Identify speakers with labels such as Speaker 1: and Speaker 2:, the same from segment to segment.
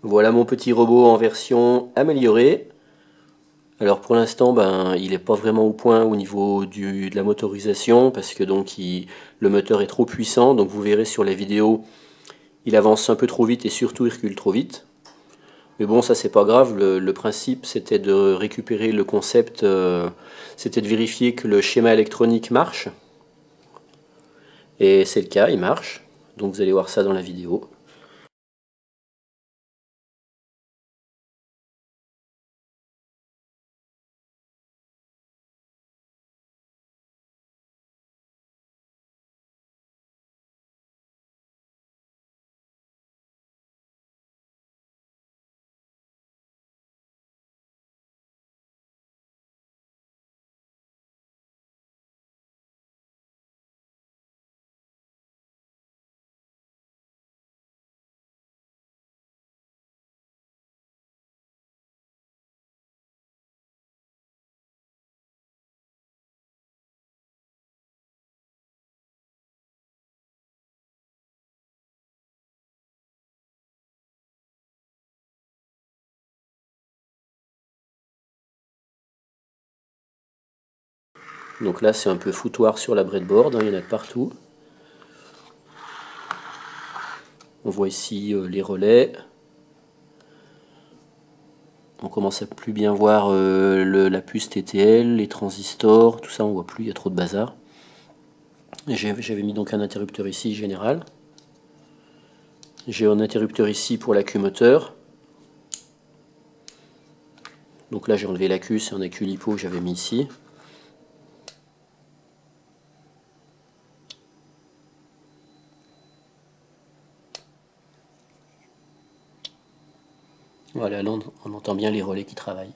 Speaker 1: Voilà mon petit robot en version améliorée. Alors pour l'instant, il n'est pas vraiment au point au niveau de la motorisation parce que le moteur est trop puissant. Donc vous verrez sur les vidéos, il avance un peu trop vite et surtout il recule trop vite. Mais bon, ça c'est pas grave. Le principe c'était de récupérer le concept, c'était de vérifier que le schéma électronique marche. Et c'est le cas, il marche. Donc vous allez voir ça dans la vidéo. Donc là c'est un peu foutoir sur la breadboard, hein, il y en a de partout. On voit ici les relais. On commence à plus bien voir la puce TTL, les transistors, tout ça on voit plus, il y a trop de bazar. J'avais mis donc un interrupteur ici général. J'ai un interrupteur ici pour l'accu moteur. Donc là j'ai enlevé l'accu, c'est un accu LiPo que j'avais mis ici. Voilà, là on entend bien les relais qui travaillent.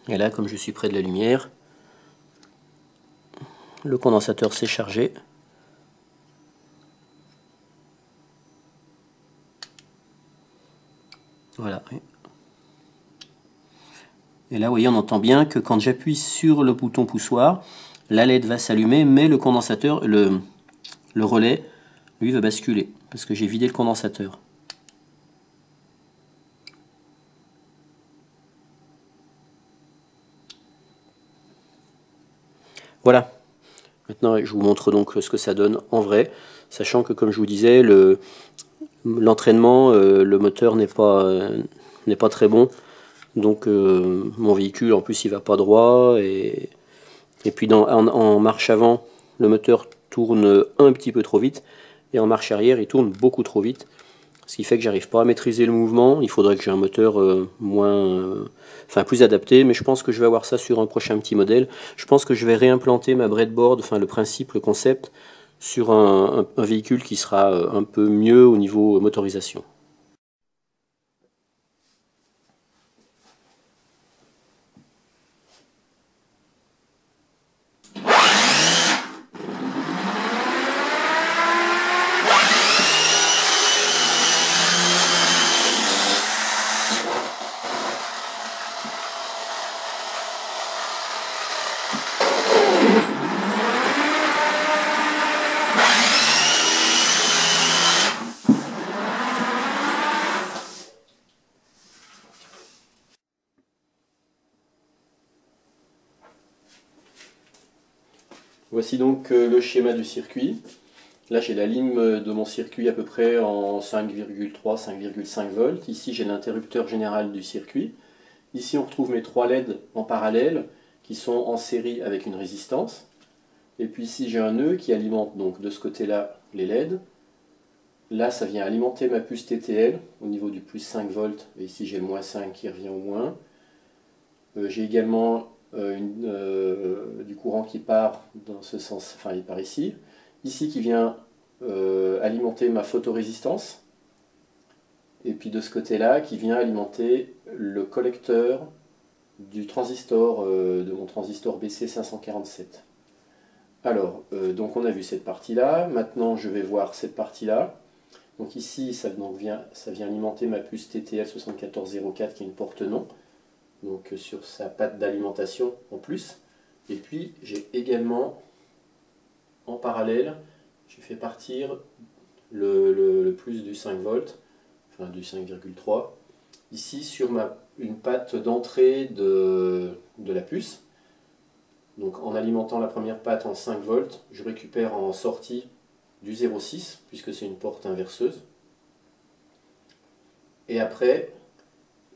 Speaker 1: Et là, comme je suis près de la lumière, le condensateur s'est chargé. Voilà. Et là, vous voyez, on entend bien que quand j'appuie sur le bouton poussoir, la LED va s'allumer, mais le condensateur, le relais, lui, va basculer, parce que j'ai vidé le condensateur. Voilà. Maintenant, je vous montre donc ce que ça donne en vrai, sachant que, comme je vous disais, l'entraînement, le moteur n'est pas très bon. Donc, mon véhicule, en plus, il va pas droit. Et puis, en marche avant, le moteur tourne un petit peu trop vite. Et en marche arrière, il tourne beaucoup trop vite. Ce qui fait que j'arrive pas à maîtriser le mouvement. Il faudrait que j'ai un moteur plus adapté, mais je pense que je vais avoir ça sur un prochain petit modèle. Je pense que je vais réimplanter ma breadboard, le principe, le concept, sur un véhicule qui sera un peu mieux au niveau motorisation. Voici donc le schéma du circuit. Là j'ai la ligne de mon circuit à peu près en 5,3-5,5 volts. Ici j'ai l'interrupteur général du circuit. Ici on retrouve mes 3 LED en parallèle qui sont en série avec une résistance. Et puis ici j'ai un nœud qui alimente donc de ce côté-là les LED. Là ça vient alimenter ma puce TTL au niveau du plus 5 volts. Et ici j'ai le moins 5 qui revient au moins. J'ai également du courant qui part dans ce sens, enfin il part ici. Ici qui vient alimenter ma photorésistance. Et puis de ce côté-là qui vient alimenter le collecteur du transistor, de mon transistor BC547. Alors, donc on a vu cette partie-là. Maintenant je vais voir cette partie-là. Donc ici ça vient alimenter ma puce TTL7404 qui est une porte non. donc sur sa patte d'alimentation en plus. Et puis j'ai également en parallèle, j'ai fait partir le plus du 5 volts, enfin du 5,3, ici sur une patte d'entrée de la puce. Donc en alimentant la première patte en 5 volts, je récupère en sortie du 0,6 puisque c'est une porte inverseuse. Et après,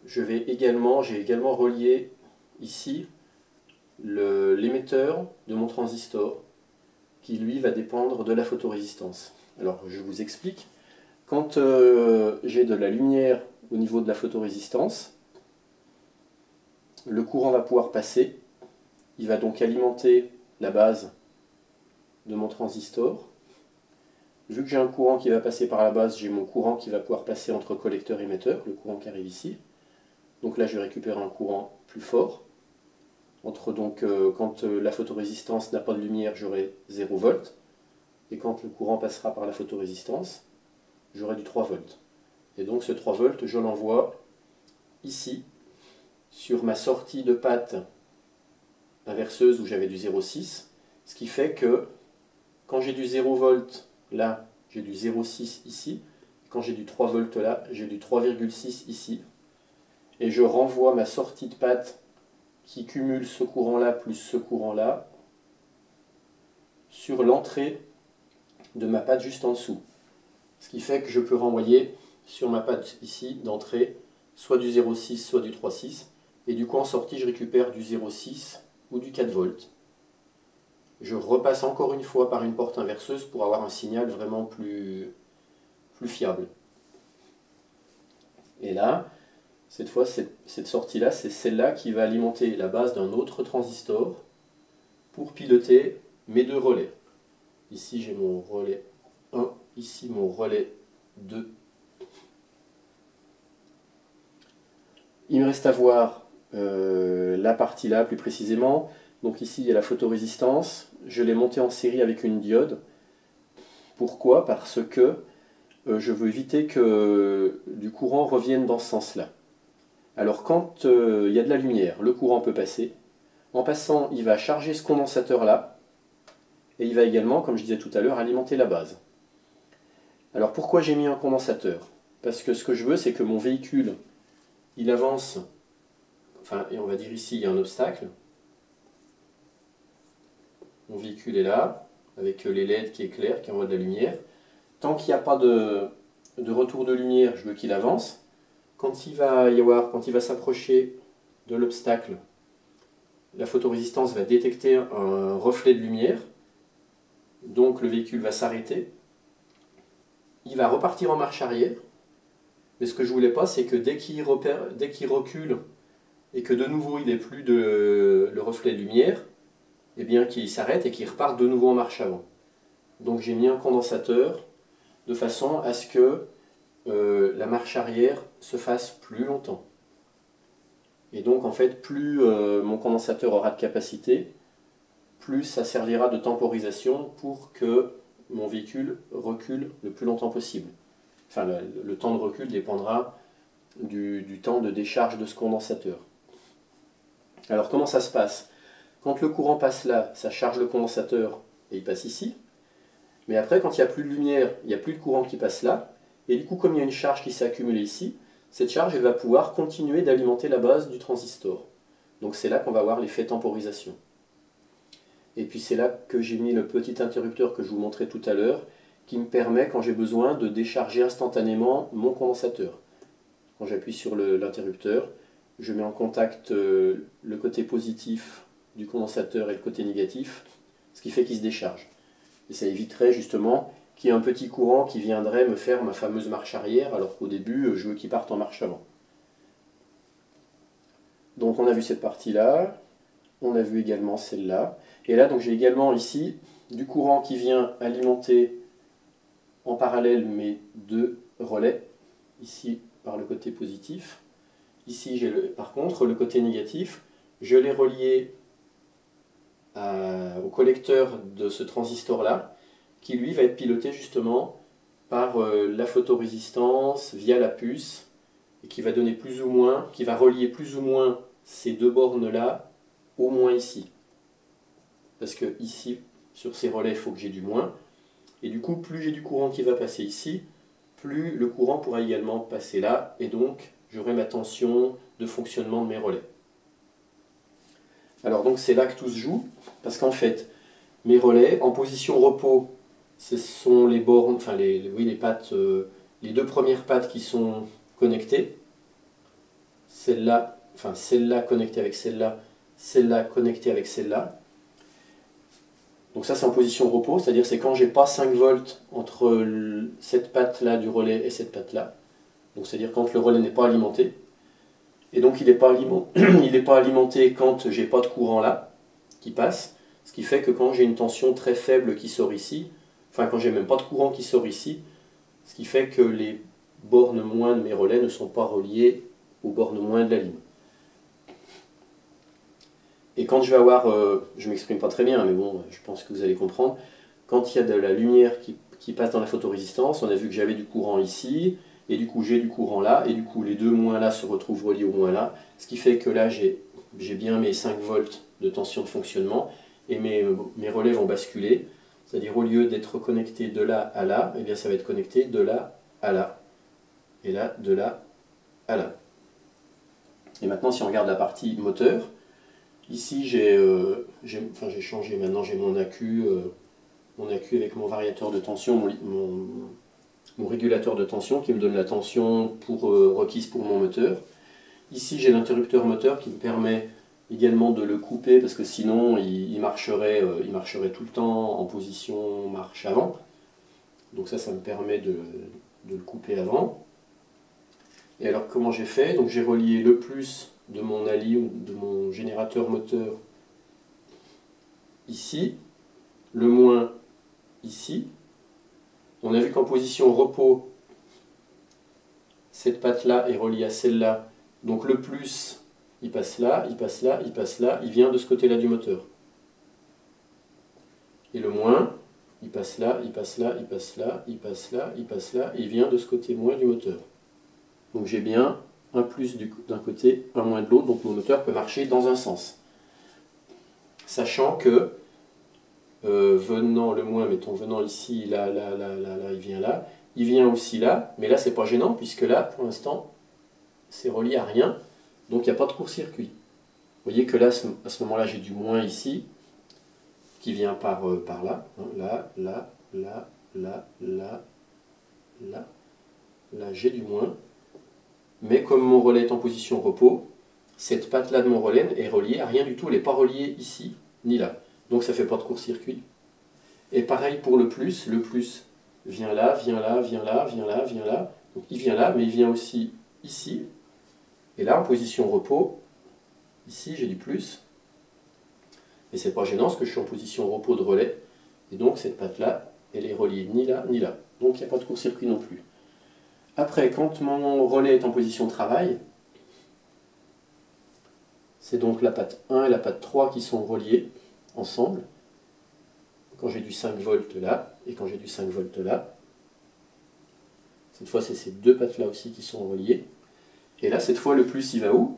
Speaker 1: j'ai également relié ici l'émetteur de mon transistor qui lui va dépendre de la photorésistance. Alors je vous explique. Quand j'ai de la lumière au niveau de la photorésistance, le courant va pouvoir passer. Il va donc alimenter la base de mon transistor. Vu que j'ai un courant qui va passer par la base, j'ai mon courant qui va pouvoir passer entre collecteur et émetteur, le courant qui arrive ici. Donc là, je vais récupérer un courant plus fort. Quand la photorésistance n'a pas de lumière, j'aurai 0 volts. Et quand le courant passera par la photorésistance, j'aurai du 3 volts. Et donc ce 3 volts, je l'envoie ici, sur ma sortie de patte inverseuse où j'avais du 0,6. Ce qui fait que quand j'ai du 0 volts là, j'ai du 0,6 ici. Quand j'ai du 3 volts là, j'ai du 3,6 ici. Et je renvoie ma sortie de patte qui cumule ce courant-là plus ce courant-là sur l'entrée de ma patte juste en dessous. Ce qui fait que je peux renvoyer sur ma patte ici d'entrée soit du 0,6 soit du 3,6. Et du coup en sortie je récupère du 0,6 ou du 4 volts. Je repasse encore une fois par une porte inverseuse pour avoir un signal vraiment plus fiable. Et là, cette fois, cette sortie-là, c'est celle-là qui va alimenter la base d'un autre transistor pour piloter mes deux relais. Ici, j'ai mon relais 1, ici mon relais 2. Il me reste à voir la partie là plus précisément. Donc ici, il y a la photorésistance. Je l'ai montée en série avec une diode. Pourquoi? Parce que je veux éviter que du courant revienne dans ce sens-là. Alors quand il y a de la lumière, le courant peut passer. En passant, il va charger ce condensateur-là. Et il va également, comme je disais tout à l'heure, alimenter la base. Alors pourquoi j'ai mis un condensateur? Parce que ce que je veux, c'est que mon véhicule, il avance, enfin, et on va dire ici, il y a un obstacle. Mon véhicule est là, avec les LED qui éclairent, qui envoient de la lumière. Tant qu'il n'y a pas de retour de lumière, je veux qu'il avance. Quand il va s'approcher de l'obstacle, la photorésistance va détecter un reflet de lumière. Donc le véhicule va s'arrêter. Il va repartir en marche arrière. Mais ce que je ne voulais pas, c'est que dès qu'il recule et que de nouveau il n'ait plus le reflet de lumière, eh bien qu'il s'arrête et qu'il reparte de nouveau en marche avant. Donc j'ai mis un condensateur de façon à ce que la marche arrière se fasse plus longtemps. Et donc en fait, plus mon condensateur aura de capacité, plus ça servira de temporisation pour que mon véhicule recule le plus longtemps possible. Enfin, le temps de recul dépendra du temps de décharge de ce condensateur. Alors comment ça se passe? Quand le courant passe là, ça charge le condensateur et il passe ici. Mais après, quand il n'y a plus de lumière, il n'y a plus de courant qui passe là. Et du coup, comme il y a une charge qui s'est accumulée ici, cette charge elle va pouvoir continuer d'alimenter la base du transistor. Donc c'est là qu'on va avoir l'effet temporisation. Et puis c'est là que j'ai mis le petit interrupteur que je vous montrais tout à l'heure, qui me permet, quand j'ai besoin, de décharger instantanément mon condensateur. Quand j'appuie sur l'interrupteur, je mets en contact le côté positif du condensateur et le côté négatif, ce qui fait qu'il se décharge. Et ça éviterait justement qu'il y ait un petit courant qui viendrait me faire ma fameuse marche arrière, alors qu'au début, je veux qu'il parte en marche avant. Donc on a vu cette partie-là, on a vu également celle-là. Et là, donc j'ai également ici du courant qui vient alimenter en parallèle mes deux relais, ici par le côté positif. Ici, j'ai par contre le côté négatif, je l'ai relié au collecteur de ce transistor-là, qui lui va être piloté justement par la photorésistance via la puce, et qui va donner plus ou moins, qui va relier plus ou moins ces deux bornes-là au moins ici. Parce que ici, sur ces relais, il faut que j'ai du moins. Et du coup, plus j'ai du courant qui va passer ici, plus le courant pourra également passer là, et donc j'aurai ma tension de fonctionnement de mes relais. Alors donc c'est là que tout se joue, parce qu'en fait, mes relais, en position repos, ce sont les bornes, enfin les pattes, les deux premières pattes qui sont connectées. Celle-là, enfin celle-là connectée avec celle-là, celle-là connectée avec celle-là. Donc ça c'est en position repos, c'est-à-dire c'est quand j'ai pas 5 volts entre cette patte-là du relais et cette patte-là. Donc c'est-à-dire quand le relais n'est pas alimenté. Et donc il n'est pas, pas alimenté quand j'ai pas de courant là qui passe. Ce qui fait que quand j'ai une tension très faible qui sort ici, enfin quand j'ai même pas de courant qui sort ici, ce qui fait que les bornes moins de mes relais ne sont pas reliées aux bornes moins de la ligne. Et quand je vais avoir, je ne m'exprime pas très bien, mais bon, je pense que vous allez comprendre, quand il y a de la lumière qui passe dans la photorésistance, on a vu que j'avais du courant ici, et du coup j'ai du courant là, et du coup les deux moins là se retrouvent reliés au moins là, ce qui fait que là j'ai bien mes 5 volts de tension de fonctionnement, et mes relais vont basculer, c'est-à-dire au lieu d'être connecté de là à là, eh bien ça va être connecté de là à là, et là de là à là. Et maintenant si on regarde la partie moteur, ici j'ai changé, maintenant j'ai mon accu avec mon variateur de tension, mon régulateur de tension qui me donne la tension requise pour mon moteur. Ici j'ai l'interrupteur moteur qui me permet également de le couper parce que sinon il marcherait tout le temps en position marche avant. Donc ça me permet de le couper avant. Et alors comment j'ai fait? Donc j'ai relié le plus de mon de mon générateur moteur ici, le moins ici. On a vu qu'en position repos, cette patte-là est reliée à celle-là. Donc le plus, il passe là, il passe là, il passe là, il vient de ce côté-là du moteur. Et le moins, il passe là, il passe là, il passe là, il passe là, il passe là, et il vient de ce côté moins du moteur. Donc j'ai bien un plus d'un côté, un moins de l'autre, donc mon moteur peut marcher dans un sens. Sachant que, venant le moins, mettons venant ici, là, il vient là, il vient aussi là, mais là c'est pas gênant, puisque là, pour l'instant, c'est relié à rien, donc il n'y a pas de court-circuit. Vous voyez que là, à ce moment-là, j'ai du moins ici, qui vient par là, hein, là, là, là, là, là, là, là, j'ai du moins. Mais comme mon relais est en position repos, cette patte-là de mon relais est reliée à rien du tout, elle n'est pas reliée ici, ni là. Donc ça ne fait pas de court-circuit. Et pareil pour le plus vient là, vient là, vient là, vient là, vient là. Donc il vient là, mais il vient aussi ici. Et là, en position repos, ici j'ai du plus. Et c'est pas gênant parce que je suis en position repos de relais. Et donc cette patte-là, elle est reliée ni là, ni là. Donc il n'y a pas de court-circuit non plus. Après, quand mon relais est en position travail, c'est donc la patte 1 et la patte 3 qui sont reliées ensemble. Quand j'ai du 5 volts là, et quand j'ai du 5 volts là. Cette fois, c'est ces deux pattes-là aussi qui sont reliées. Et là, cette fois, le plus, il va où?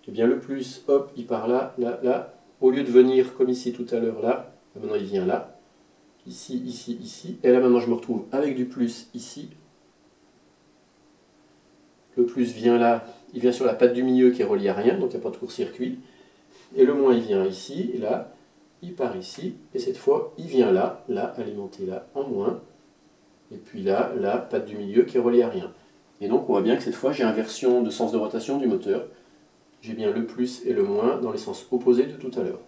Speaker 1: Eh bien, le plus, hop, il part là, là, là. Au lieu de venir comme ici tout à l'heure là, maintenant il vient là. Ici, ici, ici. Et là, maintenant, je me retrouve avec du plus ici. Le plus vient là, il vient sur la patte du milieu qui est reliée à rien, donc il n'y a pas de court-circuit. Et le moins, il vient ici, et là, il part ici. Et cette fois, il vient là, là, alimenté là, en moins. Et puis là, la patte du milieu qui est reliée à rien. Et donc, on voit bien que cette fois, j'ai inversion de sens de rotation du moteur. J'ai bien le plus et le moins dans les sens opposés de tout à l'heure.